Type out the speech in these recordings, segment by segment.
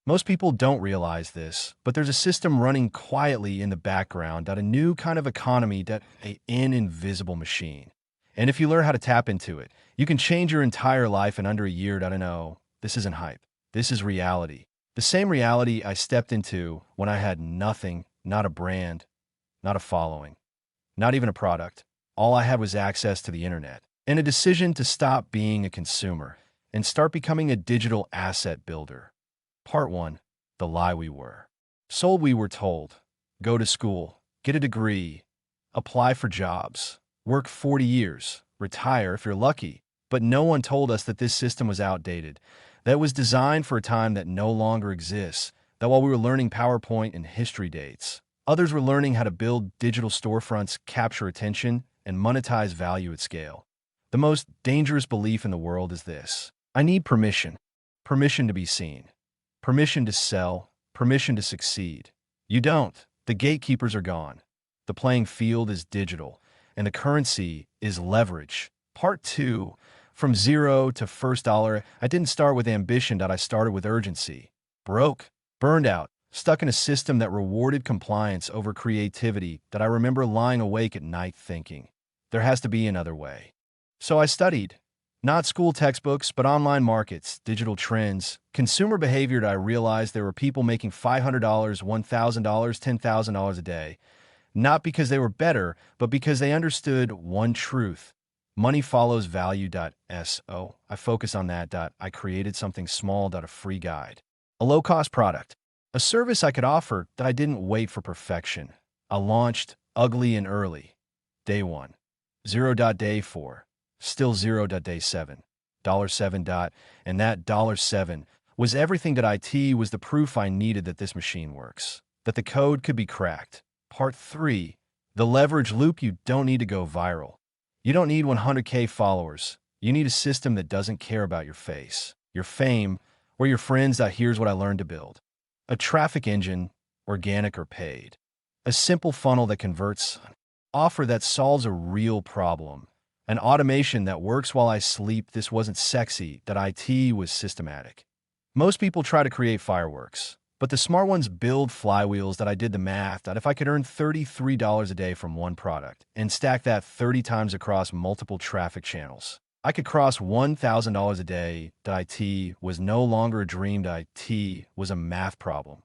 Most people don't realize this, but there's a system running quietly in the background that a new kind of economy that an invisible machine. And if you learn how to tap into it, you can change your entire life in under a year. I don't know. This isn't hype. This is reality. The same reality I stepped into when I had nothing, not a brand, not a following, not even a product. All I had was access to the internet and a decision to stop being a consumer and start becoming a digital asset builder. Part 1. The lie we were. Sold we were told. Go to school, get a degree, apply for jobs, work 40 years, retire if you're lucky. But no one told us that this system was outdated, that it was designed for a time that no longer exists, that while we were learning PowerPoint and history dates, others were learning how to build digital storefronts, capture attention, and monetize value at scale. The most dangerous belief in the world is this: I need permission. Permission to be seen. Permission to sell, permission to succeed. You don't. The gatekeepers are gone. The playing field is digital, and the currency is leverage. Part 2. From zero to first dollar, I didn't start with ambition, I started with urgency. Broke, burned out, stuck in a system that rewarded compliance over creativity, that I remember lying awake at night thinking, there has to be another way. So I studied. Not school textbooks, but online markets, digital trends, consumer behavior. I realized there were people making $500, $1,000, $10,000 a day, not because they were better, but because they understood one truth. Money follows value. So I focused on that. I created something small. A free guide, a low-cost product, a service I could offer that I didn't wait for perfection. I launched ugly and early. Day 1. 0. Day 4. Still 0. Day 7. $7. And that $7 was everything. IT was the proof I needed that this machine works, that the code could be cracked. Part 3. The leverage loop. You don't need to go viral. You don't need 100K followers. You need a system that doesn't care about your face, your fame, or your friends. Here's what I learned to build: a traffic engine, organic or paid. A simple funnel that converts, an offer that solves a real problem, an automation that works while I sleep. This wasn't sexy. That IT was systematic. Most people try to create fireworks, but the smart ones build flywheels. That I did the math, that if I could earn $33 a day from one product and stack that 30 times across multiple traffic channels, I could cross $1,000 a day. That IT was no longer a dream. That IT was a math problem.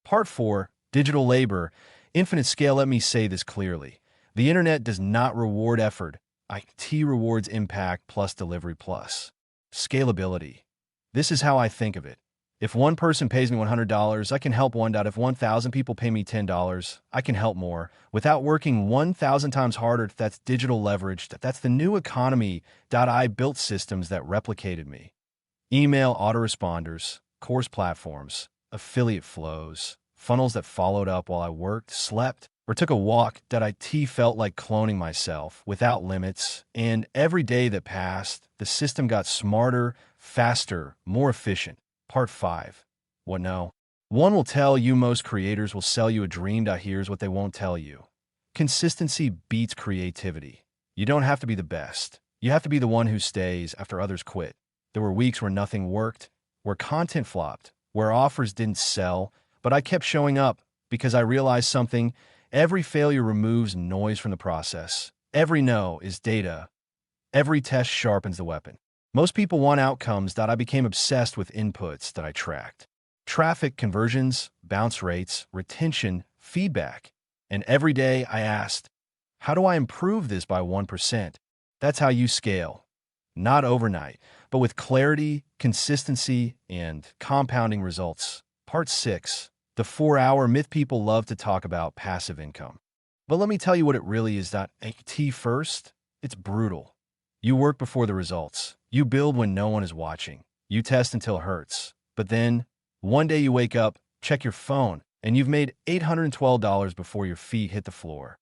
Part 4. Digital labor, infinite scale. Let me say this clearly. The internet does not reward effort. IT rewards impact plus delivery plus scalability. This is how I think of it. If one person pays me $100, I can help one. If 1,000 people pay me $10, I can help more without working 1,000 times harder. That's digital leverage. That's the new economy. I built systems that replicated me. Email autoresponders, course platforms, affiliate flows, funnels that followed up while I worked, slept, or took a walk. IT felt like cloning myself without limits. And every day that passed, the system got smarter, faster, more efficient. Part 5. What no one will tell you. Most creators will sell you a dream. Here's what they won't tell you: consistency beats creativity. You don't have to be the best. You have to be the one who stays after others quit. There were weeks where nothing worked, where content flopped, where offers didn't sell, but I kept showing up because I realized something. Every failure removes noise from the process. Every no is data. Every test sharpens the weapon. Most people want outcomes. I became obsessed with inputs that I tracked: traffic, conversions, bounce rates, retention, feedback. And every day I asked, how do I improve this by 1%? That's how you scale. Not overnight, but with clarity, consistency, and compounding results. Part 6. The 4-hour myth. People love to talk about passive income, but let me tell you what it really is. IT first, it's brutal. You work before the results. You build when no one is watching. You test until it hurts. But then, one day you wake up, check your phone, and you've made $812 before your feet hit the floor.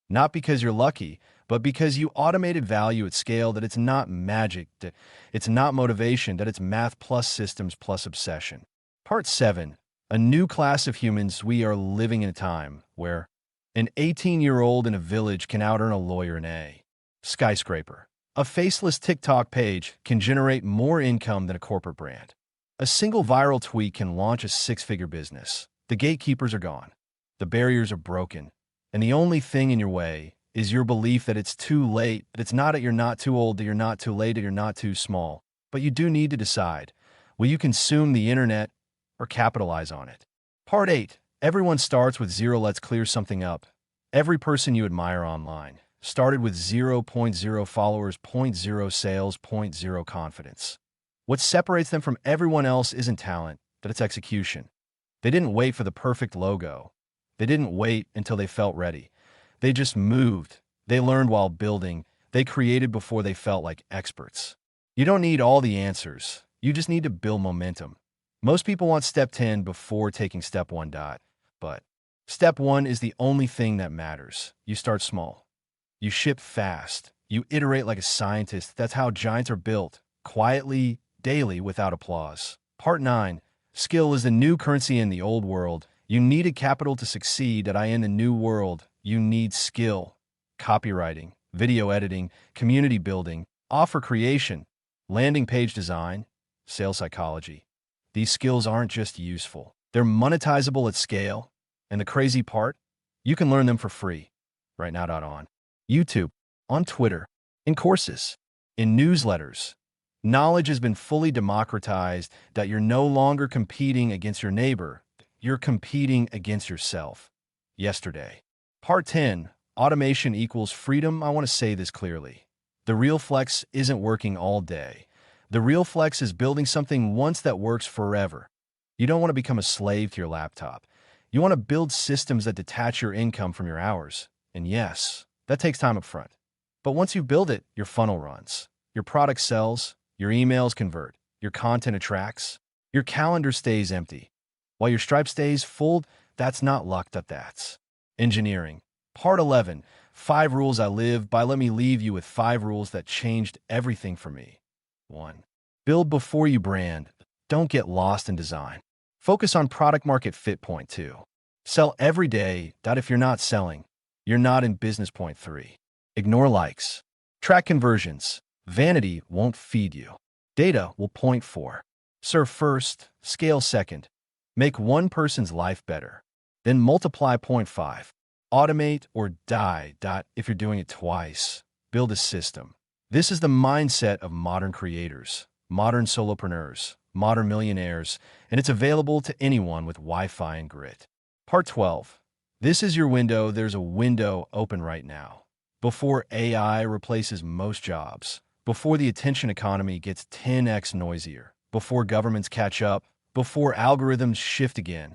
Not because you're lucky, but because you automated value at scale. That it's not magic, that it's not motivation, that it's math plus systems plus obsession. Part 7. A new class of humans. We are living in a time where an 18-year-old in a village can out-earn a lawyer in a skyscraper. A faceless TikTok page can generate more income than a corporate brand. A single viral tweet can launch a six-figure business. The gatekeepers are gone. The barriers are broken. And the only thing in your way is your belief that it's too late, that it's not that you're not too old, that you're not too late, that you're not too small. But you do need to decide, will you consume the internet or capitalize on it? Part 8. Everyone starts with zero. Let's clear something up. Every person you admire online started with zero point 0 followers, zero point 0 sales, zero point 0 confidence. What separates them from everyone else isn't talent, but it's execution. They didn't wait for the perfect logo. They didn't wait until they felt ready. They just moved. They learned while building. They created before they felt like experts. You don't need all the answers. You just need to build momentum. Most people want step 10 before taking step 1. But step 1 is the only thing that matters. You start small. You ship fast. You iterate like a scientist. That's how giants are built. Quietly, daily, without applause. Part 9. Skill is the new currency in the old world. You needed capital to succeed. In the new world, you need skill. Copywriting, video editing, community building, offer creation, landing page design, sales psychology. These skills aren't just useful. They're monetizable at scale. And the crazy part? You can learn them for free. Right now. On YouTube, on Twitter, in courses, in newsletters. Knowledge has been fully democratized that you're no longer competing against your neighbor. You're competing against yourself. Yesterday. Part 10. Automation equals freedom. I want to say this clearly. The real flex isn't working all day. The real flex is building something once that works forever. You don't want to become a slave to your laptop. You want to build systems that detach your income from your hours. And yes, that takes time up front. But once you build it, your funnel runs. Your product sells. Your emails convert. Your content attracts. Your calendar stays empty. While your Stripe stays full, that's not luck, that's engineering. Part 11. 5 rules I live by. Let me leave you with 5 rules that changed everything for me. 1. Build before you brand. Don't get lost in design. Focus on product market fit. Point 2. Sell every day. If you're not selling, you're not in business. Point 3. Ignore likes. Track conversions. Vanity won't feed you. Data will. Point 4. Serve first, scale second. Make one person's life better. Then multiply. Point 5. Automate or die. If you're doing it twice, build a system. This is the mindset of modern creators, modern solopreneurs, modern millionaires, and it's available to anyone with Wi-Fi and grit. Part 12. This is your window. There's a window open right now. Before AI replaces most jobs, before the attention economy gets 10x noisier, before governments catch up, before algorithms shift again.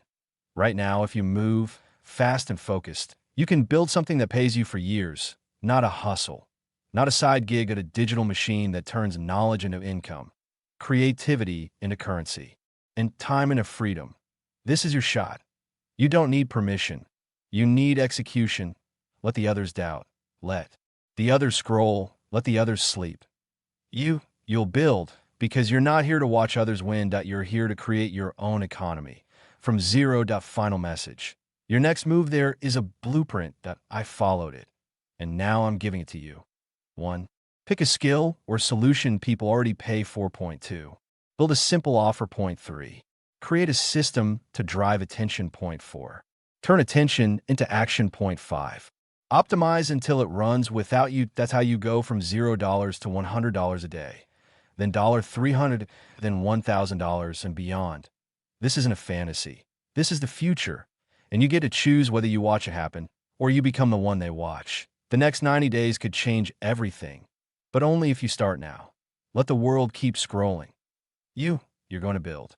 Right now, if you move fast and focused, you can build something that pays you for years, not a hustle, not a side gig at a digital machine that turns knowledge into income, creativity into currency, and time into freedom. This is your shot. You don't need permission. You need execution. Let the others doubt. Let the others scroll. Let the others sleep. You'll build because you're not here to watch others win. You're here to create your own economy. From zero. Final message. Your next move there is a blueprint that I followed it, and now I'm giving it to you. 1. Pick a skill or solution people already pay for. Point 2. Build a simple offer. Point 3. Create a system to drive attention. Point 4. Turn attention into action. Point 5. Optimize until it runs without you. That's how you go from $0 to $100 a day, then $300, then $1,000 and beyond. This isn't a fantasy. This is the future. And you get to choose whether you watch it happen or you become the one they watch. The next 90 days could change everything, but only if you start now. Let the world keep scrolling. You're going to build.